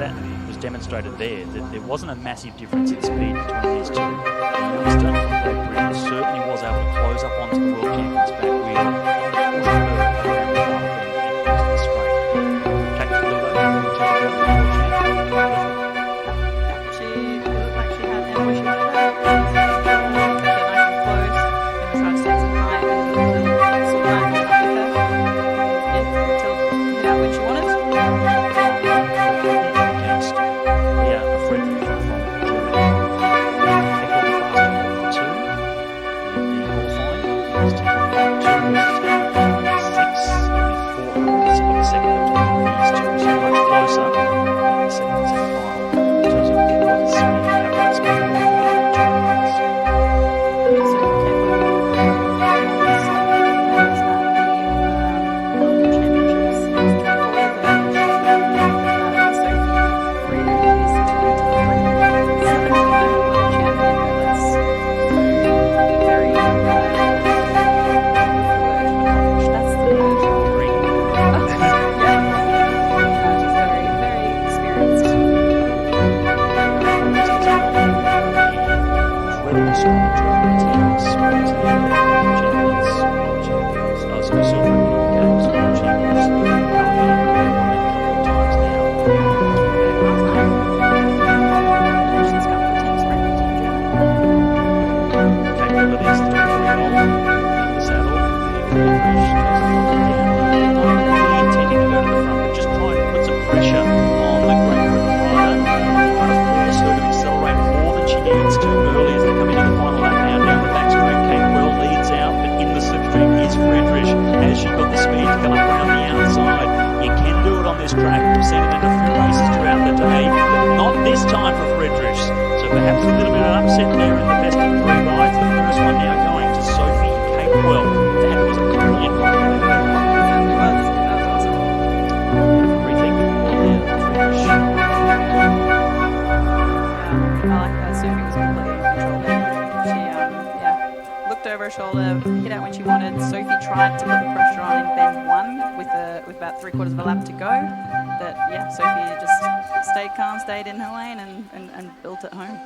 that was demonstrated there, that there wasn't a massive difference in speed between these two. The youngster from Great Britain certainly was able to close up onto the world champion's back wheel and push her around the front and into the straight. Jack Fluto, She looked like she had ambush in her back. Nice and close. And tried to take some height and saw that and up with her. Until hit out when she wanted. against Frederick from Germany. Equal to fast 2 in the qualifying. He's taken 2, 6, only 4 for the second between these two, so much closer in the second and semi-final in terms of what speed, average speed. Perhaps a little bit of an upset there in the best of 3 rides. The first one now going to Sophie Capewell. That was a brilliant ride. That was awesome. Rethink before the finish. I like that. Sophie was completely in control there. She looked over her shoulder, hit out when she wanted. Sophie tried to put the pressure on in bend 1 with about 3/4 of a lap to go. But Sophie just stayed calm, stayed in her lane and built it home.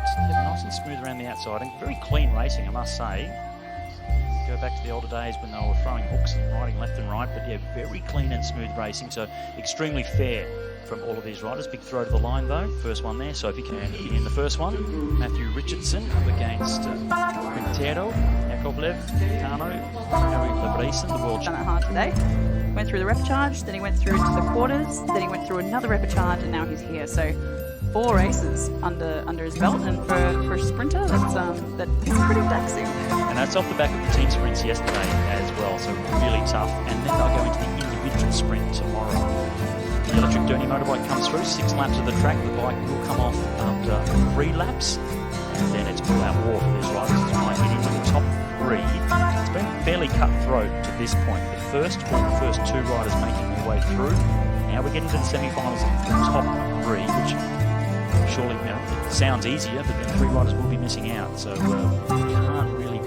It's nice and smooth around the outside and very clean racing, I must say. Go back to the older days when they were throwing hooks and riding left and right, but very clean and smooth racing, so extremely fair from all of these riders. Big throw to the line though, first one there, Sophie can in the first one. Matthew Richardson up against Quintero, Yakovlev, Tano, Harry Lebrayson, the world Done it hard today. Went through the repechage, then he went through to the quarters, then he went through another repechage, and now he's here. So 4 races under his belt, and for a sprinter, that's pretty taxing. And that's off the back of the team sprints yesterday as well, so really tough. And then they'll go into the individual sprint tomorrow. The electric Derny motorbike comes through, 6 laps of the track. The bike will come off after 3 laps, and then it's all-out war for these riders to try and get into the top 3. It's been fairly cutthroat to this point. The first 2 riders making their way through. Now we're getting to the semi-finals of the top 3, which surely sounds easier, but then 3 riders will be missing out. So you can't really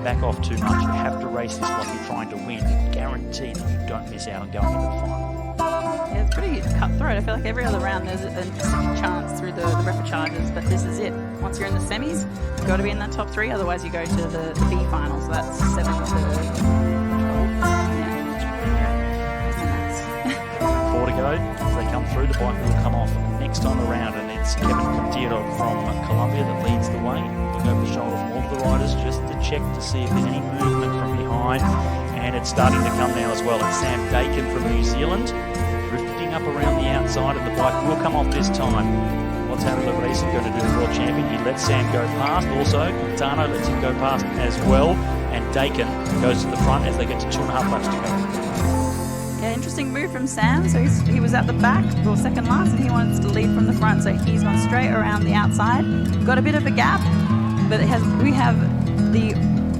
back off too much. You have to race this like you're trying to win to guarantee that you don't miss out on going into the final. Yeah, it's pretty cutthroat. I feel like every other round there's a second chance through the repechages, but this is it. Once you're in the semis, you've got to be in that top 3, otherwise you go to the B finals. So that's 7 to 12. Yeah. 4 to go. As they come through, the bike will come off next time around, and it's Kevin Quintero from Colombia that leads the way. Look over the shoulder from all of the riders just to check to see if there's any movement from behind, and it's starting to come now as well. It's Sam Dakin from New Zealand drifting up around the outside, and the bike will come off this time. What's Harry Lebrayson going to do, the world champion? He lets Sam go past. Also, Quintano lets him go past as well, and Dakin goes to the front as they get to 2.5 laps to go. Yeah, interesting move from Sam. So he was at the back, or second last, and he wants to lead from the front. So he's gone straight around the outside. Got a bit of a gap, but we have the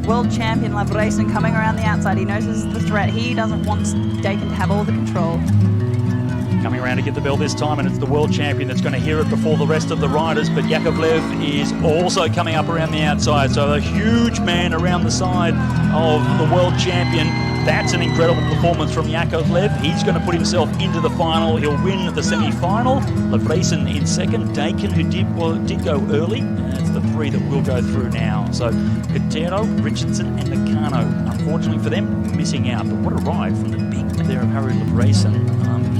world champion Lebrayson coming around the outside. He knows this is the threat. He doesn't want Dakin to have all the control. Coming around to get the bell this time, and it's the world champion that's going to hear it before the rest of the riders, but Yakovlev is also coming up around the outside, so a huge man around the side of the world champion That's an incredible performance from Yakovlev. He's going to put himself into the final. He'll win the semi-final. Levresen in second. Dakin, who did go early. And it's the three that will go through now. So Keirin, Richardson and Nakano, unfortunately for them, missing out. But what a ride from the big there of Harry Levresen.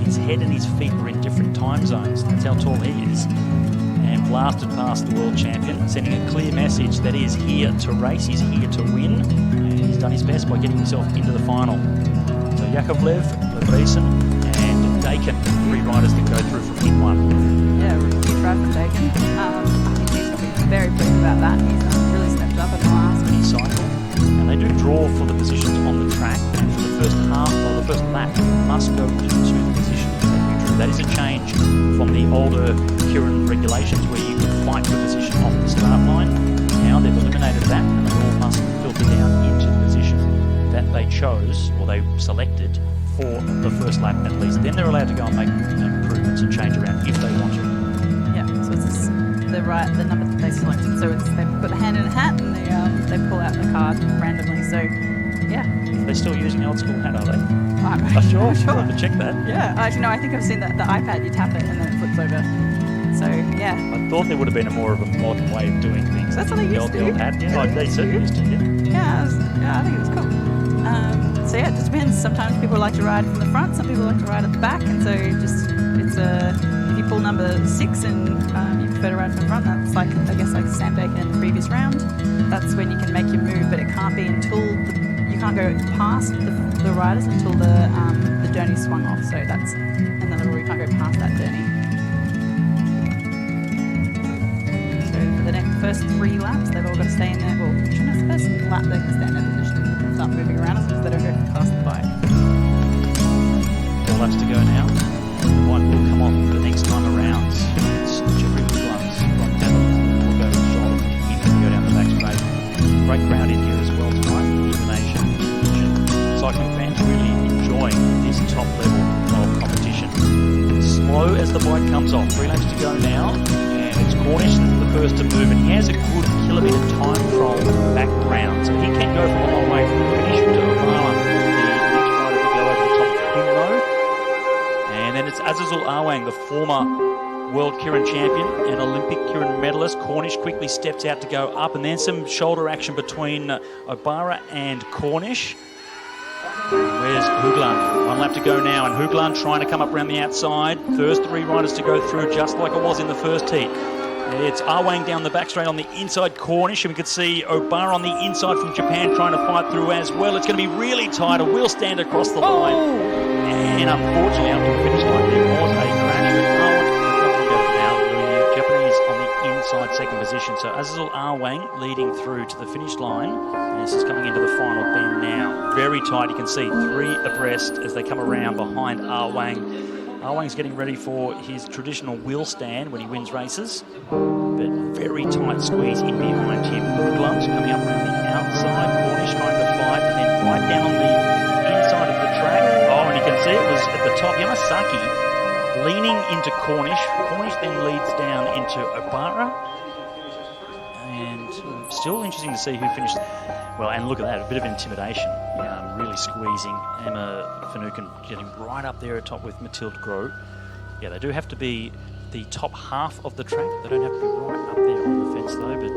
His head and his feet were in different time zones. That's how tall he is. And blasted past the world champion, sending a clear message that he is here to race, he's here to win, and he's done his best by getting himself into the final. So Yakovlev, Levresen and Dakin, three riders that go through from heat one. Yeah, huge ride from Dakin. I think he's going to be very pleased about that. He's really stepped up in the last mini cycle. And they do draw for the positions on the track, and for the first half or the first lap, must go into the position that you drew. That is a change from the older Keirin regulations where you could fight for position off the start line. Now they've eliminated that, and they all must filter down into the position that they chose or they selected for the first lap at least. Then they're allowed to go and make improvements and change around if they want to. Yeah, so it's the number that they selected. So they put the hand in a hat and they pull out the card randomly. So yeah. They're still using the old school hat, are they? I'm sure. Sure. I'll have to check that. Yeah. Actually, no, I think I've seen the iPad. You tap it and then it flips over. So yeah. I thought there would have been more of a modern way of doing things. That's what they used to. The old hat, yeah. They certainly used to, yeah. Yeah, I think it was cool. So yeah, it just depends. Sometimes people like to ride from the front, some people like to ride at the back, and so if you pull number 6 and you prefer to ride from the front, that's like Sam Dakin in the previous round. That's when you can make your move, but it can't be until you can't go past the riders until the journey swung off. So that's another rule. You can't go past that journey. So for the first 3 laps, they've all got to stay in there. Well, the first lap they can stay in their position and start moving around as long as they don't go past the bike. 4 laps to go now. The white will come off the next time around. It's Jeffrey Gloves from Netherlands. We'll go to the shoulder from him and go down the back straight. Great crowd in here as well tonight. Elimination. Cycling fans really enjoying this top level of competition. Slow as the bike comes off. 3 laps to go now. And it's Cornish that's the first to move. And he has a good kilometre time from background. So he can go from a long way from the finish to Obama. The next rider to go over the top of him though. And then it's Azizul Awang, the former world Keirin champion and Olympic Keirin medalist. Cornish quickly steps out to go up, and then some shoulder action between Obara and Cornish. Where's Hoogland? 1 lap to go now, and Hoogland trying to come up around the outside. First 3 riders to go through, just like it was in the first heat. It's Awang down the back straight on the inside Cornish, and we could see Obara on the inside from Japan trying to fight through as well. It's going to be really tight. A wheel stand across the line. And unfortunately, up to the finish line, there was a crash. But now the Japanese on the inside second position. So Azizul Awang leading through to the finish line. And this is coming into the final bend now. Very tight. You can see 3 abreast as they come around behind Awang. Awang's getting ready for his traditional wheel stand when he wins races. But very tight squeeze in behind him. Hoogland coming up around the outside. Cornish trying to fight, and then right down on the inside of the track. Oh, and you can see it was at the top. Yamasaki leaning into Cornish. Cornish then leads down into Obara. And still interesting to see who finished. Well, and look at that, a bit of intimidation. Really squeezing. Emma Finucane getting right up there at top with Mathilde Gros. Yeah, they do have to be the top half of the track. They don't have to be right up there on the fence though, but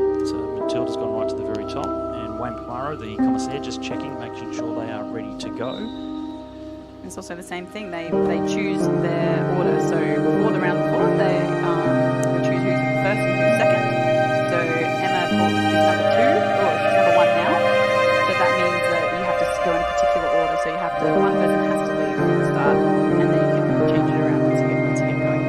Mathilde has gone right to the very top. And Wayne Pomaro, the commissaire, just checking, making sure they are ready to go. It's also the same thing. They choose their order. So before the round before, they choose who's first and who's second. So Emma is number 2, or she's number 1 now. But that means that you have to go in a particular order. So you have to, one person has to leave from the start, and then you can change it around once you get going.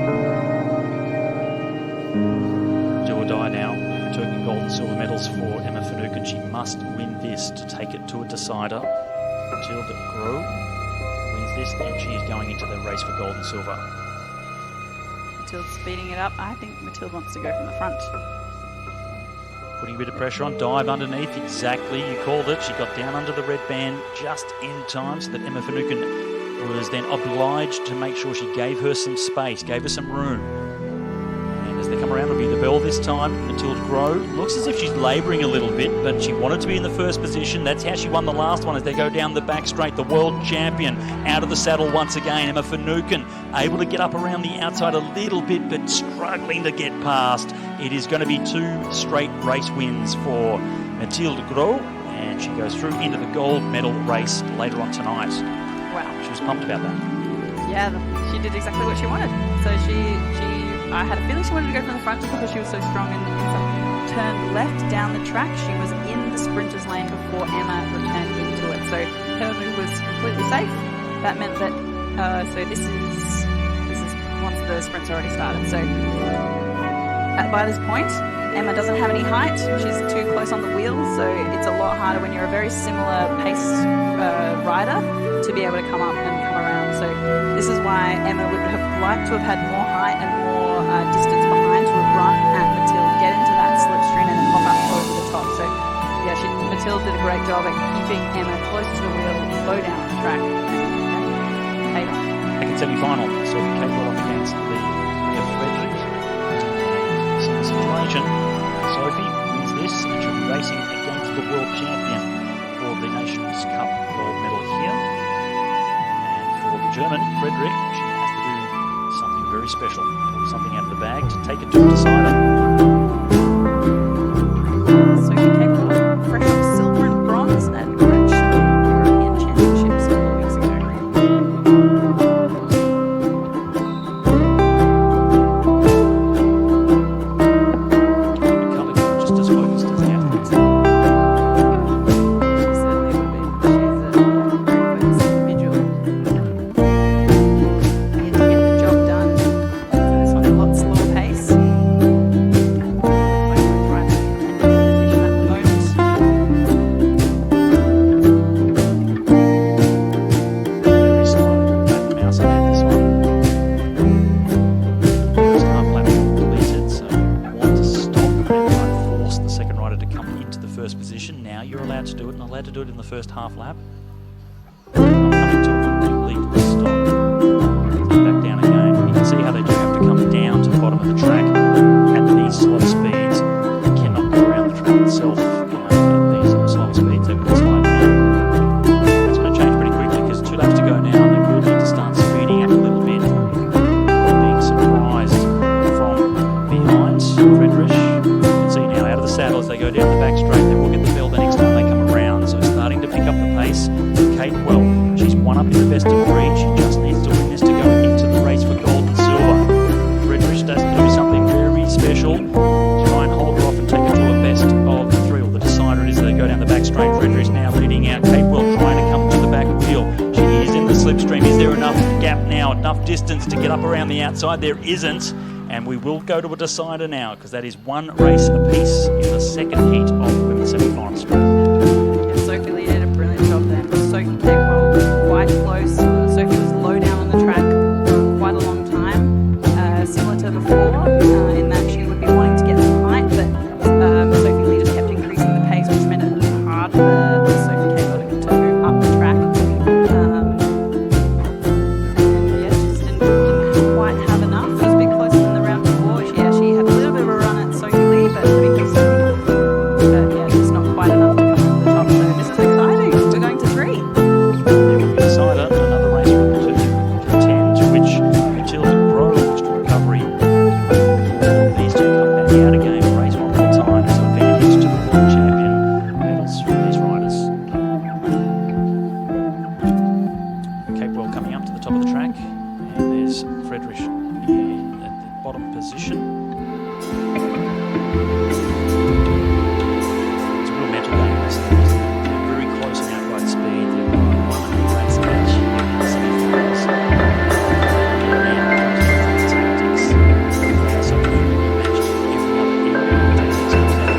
Do or die now. We're talking gold and silver medals for Emma Finucane. She must win this to take it to a decider. Mathilde Gros wins this, then she is going into the race for gold and silver. Mathilde's speeding it up. I think Mathilde wants to go from the front. Putting a bit of pressure on, dive underneath, exactly, you called it. She got down under the red band just in time so that Emma Finucane was then obliged to make sure she gave her some space, gave her some room. And as they're to come around. It'll be the bell this time. Matilda Grow looks as if she's labouring a little bit, but she wanted to be in the first position. That's how she won the last one as they go down the back straight. The world champion out of the saddle once again. Emma Finucane able to get up around the outside a little bit, but struggling to get past. It is going to be 2 straight race wins for Matilda Grow, and she goes through into the gold medal race later on tonight. Wow. She was pumped about that. Yeah, she did exactly what she wanted. So I had a feeling she wanted to go from the front just because she was so strong and turned left down the track. She was in the sprinter's lane before Emma returned into it. So her move was completely safe. That meant that, so this is once the sprint's already started. So by this point, Emma doesn't have any height. She's too close on the wheels, so it's a lot harder when you're a very similar pace rider to be able to come up and come around. So this is why Emma would have liked to have had more height and more distance behind to have run at Matilda, get into that slipstream and then pop up over the top. So yeah, Matilda did a great job at keeping Emma close to the wheel, slow down the track, and paid off. Second semi-final, Sophie Capewell up against the Frederick. Same situation. Sophie wins this and she'll be racing against the world champion for the Nations Cup gold medal here. And for the German, Frederick, she has to do something very special. Pull something out of the bag to take it to a decider. Sophie Capewell, fresh from silver and bronze at European Championships a couple of weeks ago. First half lap. Not coming to a complete stop. Back down again. You can see how they do have to come down to the bottom of the track at these slow speeds. They cannot go around the track itself at these slow speeds. They will slide down. It's going to change pretty quickly because 2 laps to go now. They will need to start speeding up a little bit. Being surprised from behind. Frederick, you can see now out of the saddle as they go down the back straight. They will get the bell the next time they come around. So starting to pick up the pace. Capewell, she's one up in the best of breed. She just needs to win this to go into the race for gold and silver. Frederick does do something very special. Try and hold her off and take her to a best of 3. Well, the decider is they go down the back straight. Frederick's now leading out. Capewell trying to come to the back wheel. She is in the slipstream. Is there enough gap now, enough distance to get up around the outside? There isn't. And we will go to a decider now because that is 1 race apiece in the second heat of the women's semi-final sprint. Sophie Lee did a brilliant job there. Sophie Capewell quite close. Sophie was low down on the track for quite a long time, similar to before, in that she would be wanting to get some height, but Sophie Lee just kept increasing the pace, which meant it was hard for Sophie Capewell to move up the track. And yeah, just didn't quite have enough. It was a bit closer than the round before. She had a little bit of a run at Sophie Lee, but because yeah, just not quite enough to come to the top. So this is exciting. We're going to 3. There will be decider, another race to contend, to which Matilda Grow looks to recovery. These two come back out again, race one more time. It's an advantage to the world champion medals for these riders. Capewell coming up to the top of the track, and there's Frederick in at the bottom position. It's a real mental game. They're very close in outright speed. They've won 100 races each in the semi-finals. Tactics. So they matched every other area. Tactics comes down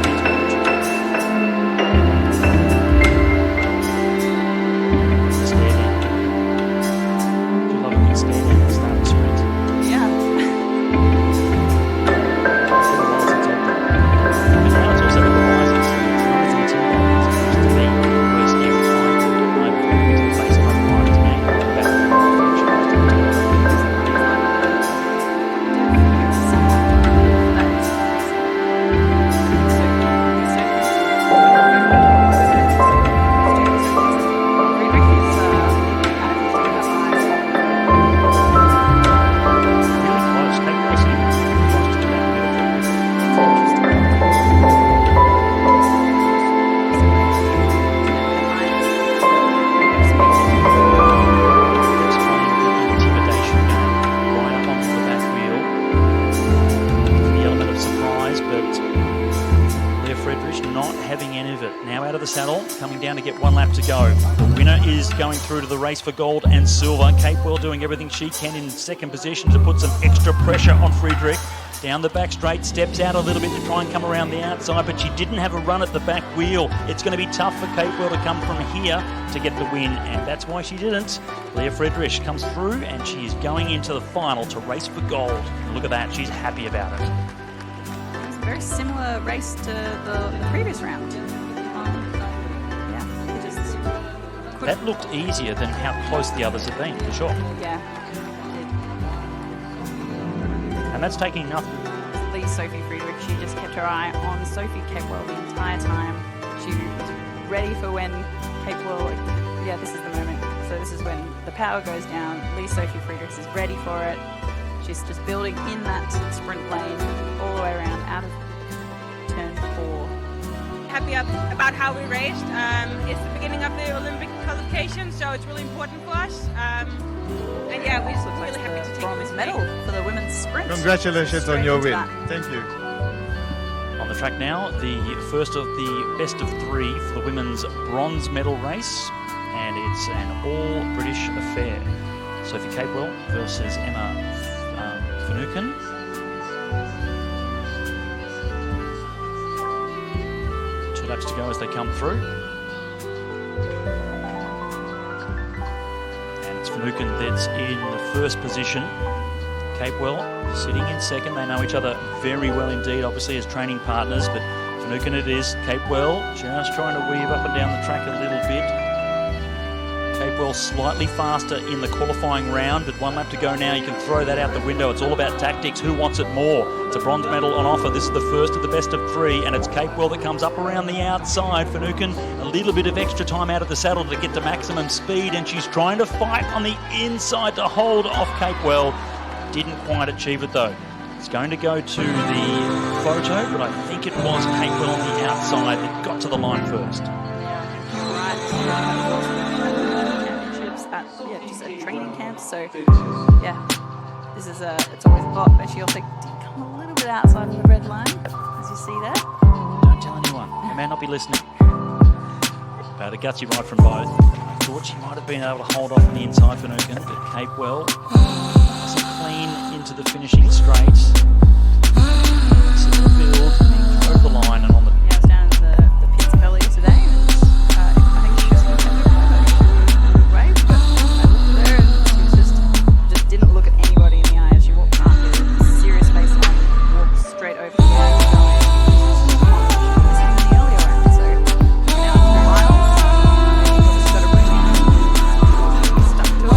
to steady. Do love a good steady at the start of the sprint. Yeah. It's been a while since I've done out of the saddle, coming down to get 1 lap to go. The winner is going through to the race for gold and silver. Capewell doing everything she can in second position to put some extra pressure on Friedrich. Down the back straight, steps out a little bit to try and come around the outside, but she didn't have a run at the back wheel. It's going to be tough for Capewell to come from here to get the win, and that's why she didn't. Leah Friedrich comes through, and she is going into the final to race for gold. And look at that, she's happy about it. It's a very similar race to the previous round. Yeah, it just that looked easier than how close the others have been, for sure. Yeah. And that's taking nothing. Sophie Friedrich, she just kept her eye on Sophie Capewell the entire time. She was ready for when Capewell, yeah, this is the moment. So this is when the power goes down. Sophie Friedrich is ready for it. She's just building in that sprint lane all the way around out of turn 4. Happy about how we raced. It's the beginning of the Olympic qualification, so it's really important for us. And yeah, we're really happy to take bronze medal for the women's sprint. Congratulations on your win. Thank you. On the track now, the first of the best of 3 for the women's bronze medal race, and it's an all-British affair. Sophie Capewell versus Emma Finucane. Two laps to go as they come through. Finucane that's in the first position. Capewell sitting in second. They know each other very well indeed, obviously as training partners, but Finucane it is. Capewell just trying to weave up and down the track a little bit. Capewell slightly faster in the qualifying round, but 1 lap to go now. You can throw that out the window. It's all about tactics. Who wants it more? It's a bronze medal on offer. This is the first of the best of 3, and it's Capewell that comes up around the outside. Finucane, a little bit of extra time out of the saddle to get to maximum speed, and she's trying to fight on the inside to hold off Capewell. Didn't quite achieve it though. It's going to go to the photo, but I think it was Capewell on the outside that got to the line first. Just at training camps, so yeah, this is it's always a lot, but she also did come a little bit outside of the red line, as you see there. Don't tell anyone, they may not be listening. About a gutsy ride from both. I thought she might have been able to hold off on the inside for Finucane, but Capewell wasn't clean into the finishing straight. Similar build, being thrown over the line and on the... Yeah, I was down in the pits earlier today, and I think she was going to wave, but I looked there and she was just didn't look at anybody in the eye as she walked past her. Serious face on, walked straight over the line. This is the earlier round, so we're now in the finals. She's got a routine. She's stuck to it.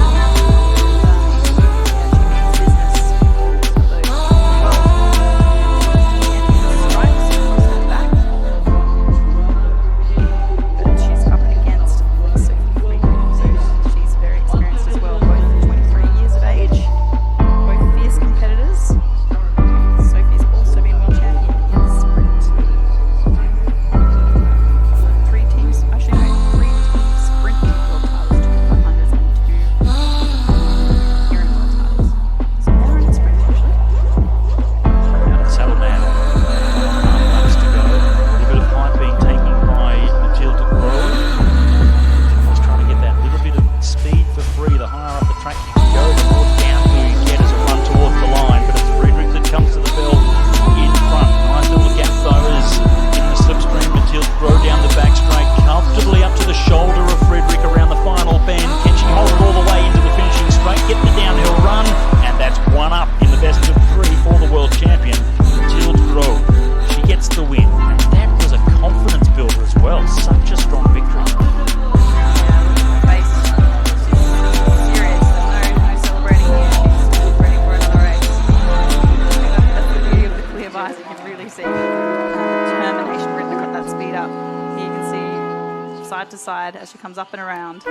side to side as she comes up and around.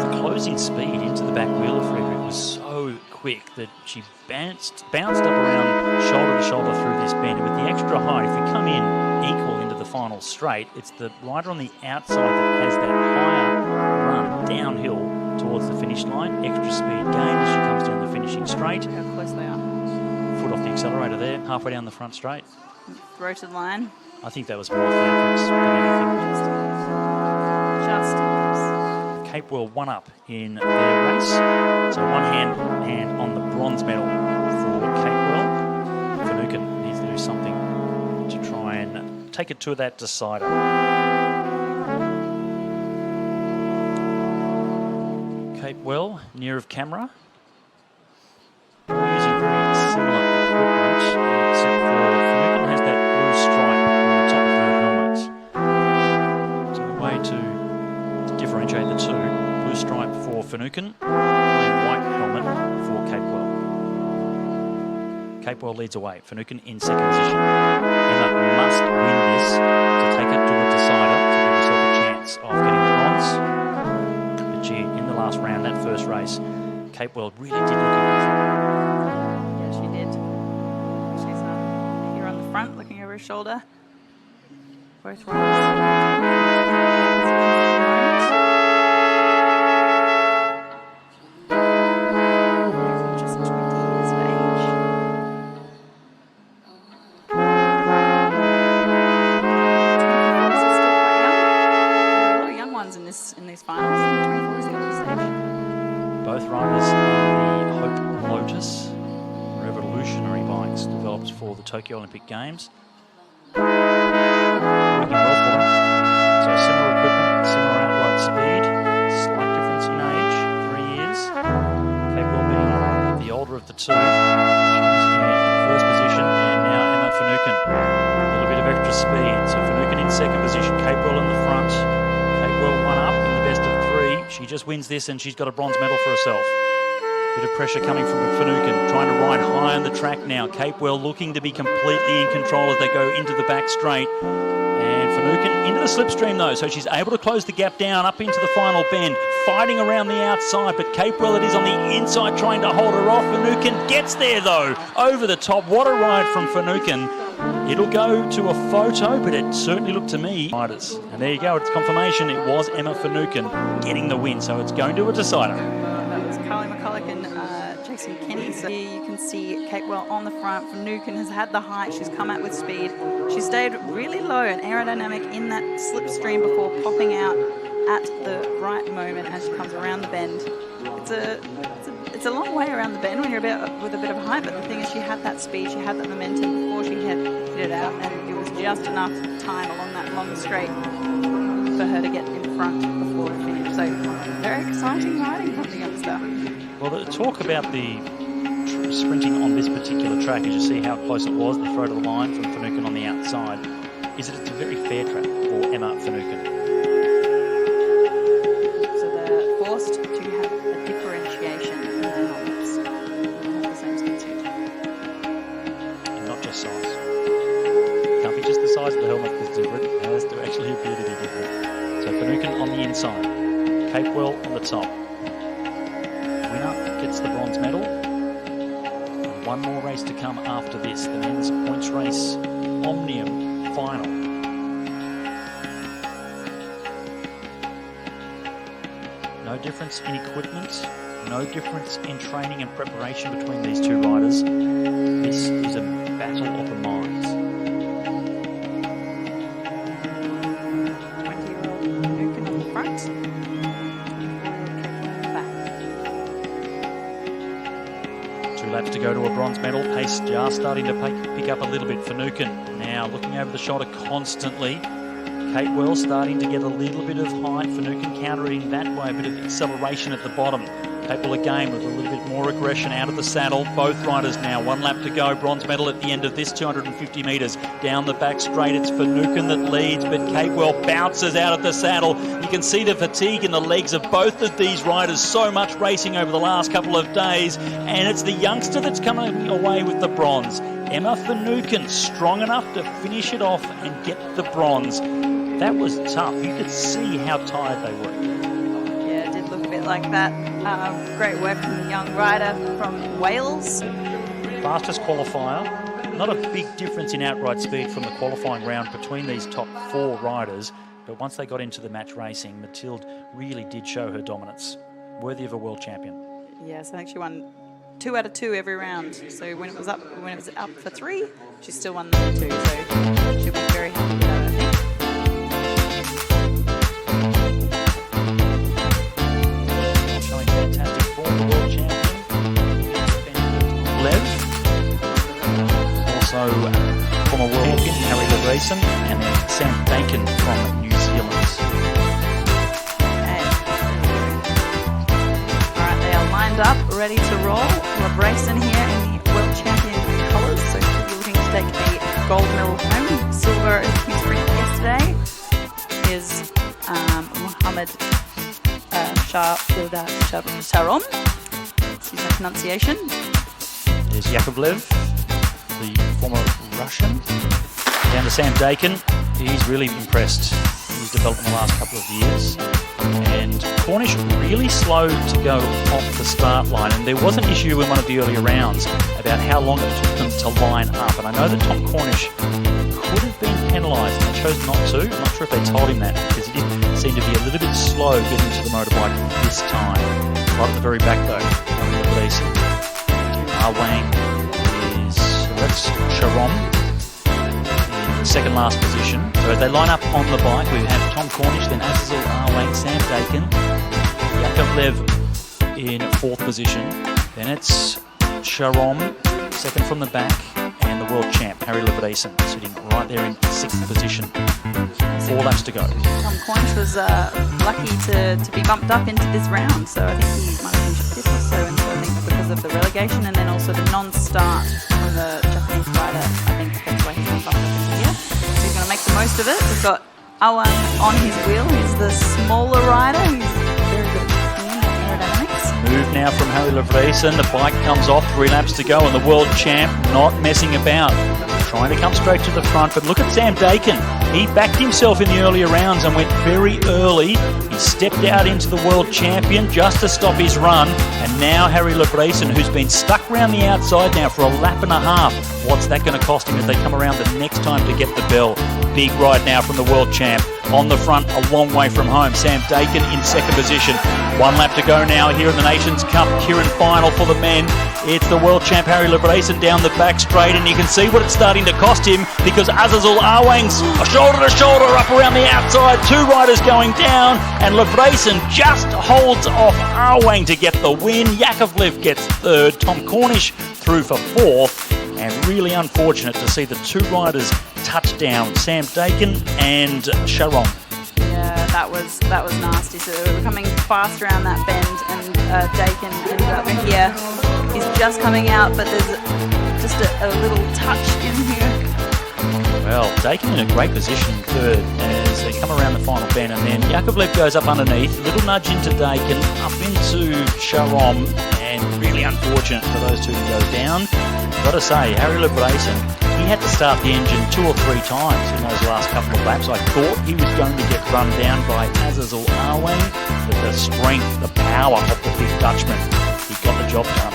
The closing speed into the back wheel of Friedrich was so quick that she bounced up around shoulder to shoulder through this bend. And with the extra height, if we come in equal into the final straight, it's the rider on the outside that has that higher run downhill towards the finish line. Extra speed gain as she comes down the finishing straight. How close they are. Foot off the accelerator there, halfway down the front straight. Throw to the line. I think that was more theatrics than anything. Just Cape World one up in their race. So one hand on the bronze medal for Cape World. Finucane needs to do something to try and take it to that decider. Cape Well, near of camera. Using very similar equipment, except for Finucane has that blue stripe on the top of her helmet. So the way to differentiate the two, blue stripe for Finucane, plain white helmet for Cape Well. Cape Well leads away. Finucane in second position. Emma must win this to take it to a decider to give herself a chance of getting the bronze. But she, in the last round, that first race, Cape Well really did look in good form. Yeah, she did. She's here on the front, looking over her shoulder. Both just 20 years of age. Still quite young. There are a lot of young ones in these finals. 24 is the oldest age. Both riders on the Hope Lotus revolutionary bikes developed for the Tokyo Olympic Games. Working well for them. So similar equipment, similar outright speed, slight difference in age, 3 years. Cape Well being the older of the two. She's in first position, and now Emma Finucane. A little bit of extra speed. So Finucane in second position, Cape Well in the front. Cape Well one up in the best of 3. She just wins this and she's got a bronze medal for herself. Bit of pressure coming from Finucane, trying to ride high on the track now. Cape Well looking to be completely in control as they go into the back straight. And Finucane into the slipstream though, so she's able to close the gap down up into the final bend, fighting around the outside, but Cape Well it is on the inside trying to hold her off. Finucane gets there though, over the top. What a ride from Finucane. It'll go to a photo, but it certainly looked to me. Riders. And there you go, it's confirmation. It was Emma Finucane getting the win, so it's going to a decider. That was Carly McCulloch and Jason Kenny. So here you can see Cape Well on the front. Finucane has had the height. She's come out with speed. She stayed really low and aerodynamic in that slipstream before popping out at the right moment as she comes around the bend. It's a long way around the bend when you're with a bit of height, but the thing is she had that speed, she had that momentum before she had hit it out, and it was just enough time along that long straight for her to get in front before the finish. So very exciting riding from the youngster. Well, the talk about the sprinting on this particular track, as you see how close it was, the throw to the line from Finucane on the outside, is that it's a very fair track for Emma Finucane. So they're forced to have a differentiation in their helmets. They don't have the same skin suit. And not just size. It can't be just the size of the helmet that's different, it has to actually appear to be different. So Finucane on the inside, Cape Well on the top. Winner gets the bronze medal. And one more race to come after this, the men's points race Omnium final. No difference in equipment, no difference in training and preparation between these two riders. This is a battle of the minds. 20-year-old Finucane on the front. 24-year-old Cape Well on the back. 2 laps to go to a bronze medal. Pace just starting to pick up a little bit. Finucane now looking over the shoulder constantly. Cape Well starting to get a little bit of height. Finucane countering that way, a bit of acceleration at the bottom. Cape Well again with a little bit more aggression out of the saddle. Both riders now, 1 lap to go. Bronze medal at the end of this 250 metres. Down the back straight, it's Finucane that leads, but Cape Well bounces out of the saddle. You can see the fatigue in the legs of both of these riders. So much racing over the last couple of days, and it's the youngster that's coming away with the bronze. Emma Finucane, strong enough to finish it off and get the bronze. That was tough. You could see how tired they were. Yeah, it did look a bit like that. Great work from the young rider from Wales. Fastest qualifier. Not a big difference in outright speed from the qualifying round between these top 4 riders, but once they got into the match racing, Mathilde really did show her dominance. Worthy of a world champion. Yes, I think she won 2 out of 2 every round. So when it was up for 3, she still won the 2. So she'll be very happy with that, I think. Showing fantastic form, the world champion, Lev. Also, former world champion Harry Leveson, and then Sam Dakin from New Zealand. Okay. All right, they are lined up, ready to roll. Leveson here in the world champion colours, so she'll be looking to take a gold medal home. Silver in the sprint yesterday is Mohammed Sharon. Excuse my pronunciation. There's Yakovlev, the former Russian. Down to Sam Dakin. He's really impressed. He's developed in the last couple of years. And Cornish really slow to go off the start line. And there was an issue in one of the earlier rounds about how long it took them to line up. And I know that Tom Cornish could have been penalised and they chose not to. I'm not sure if they told him that because he did seem to be a little bit slow getting to the motorbike this time. Right at the very back though, Wang is, so that's Sharon in second last position. So as they line up on the bike, we have Tom Cornish, then Azazel Wang, Sam Dakin, Yakovlev in fourth position. Then it's Sharon, second from the back, and the world champ, Harry Leveson, sitting right there in sixth position. 4 laps to go. Tom Cornish was lucky to be bumped up into this round, so I think he might have finished 5th or so, and so I think because of the relegation and then also the non-start from the Japanese rider, I think that's why he's been bumped up into here. So he's going to make the most of it. We've got Awan on his wheel. He's the smaller rider. He's very good at aerodynamics. Move now from Harry Leveson. The bike comes off, 3 laps to go, and the world champ not messing about. Trying to come straight to the front, but look at Sam Dakin. He backed himself in the earlier rounds and went very early. He stepped out into the world champion just to stop his run. And now Harry Leveson, who's been stuck around the outside now for a lap and a half. What's that going to cost him as they come around the next time to get the bell? Big ride now from the world champ. On the front, a long way from home. Sam Dakin in second position. 1 lap to go now here in the Nations Cup. Keirin final for the men. It's the world champ Harry Leveson down the back straight, and you can see what it's starting to cost him because Azazel Awang's shoulder to shoulder up around the outside. 2 riders going down, and Leveson just holds off Awang to get the win. Yakovlev gets third. Tom Cornish through for fourth, and really unfortunate to see the 2 riders touch down, Sam Dakin and Sharon. Yeah, that was nasty. So they were coming fast around that bend, and Dakin ended up here. He's just coming out, but there's just a little touch in here. Well, Dakin in a great position third as they come around the final bend, and then Yakovlev goes up underneath, a little nudge into Dakin, up into Sharon, and really unfortunate for those 2 to go down. Got to say, Harry Leveson, he had to start the engine 2 or 3 times in those last couple of laps. I thought he was going to get run down by Azazel Awang, but the strength, the power of the big Dutchman, he got the job done.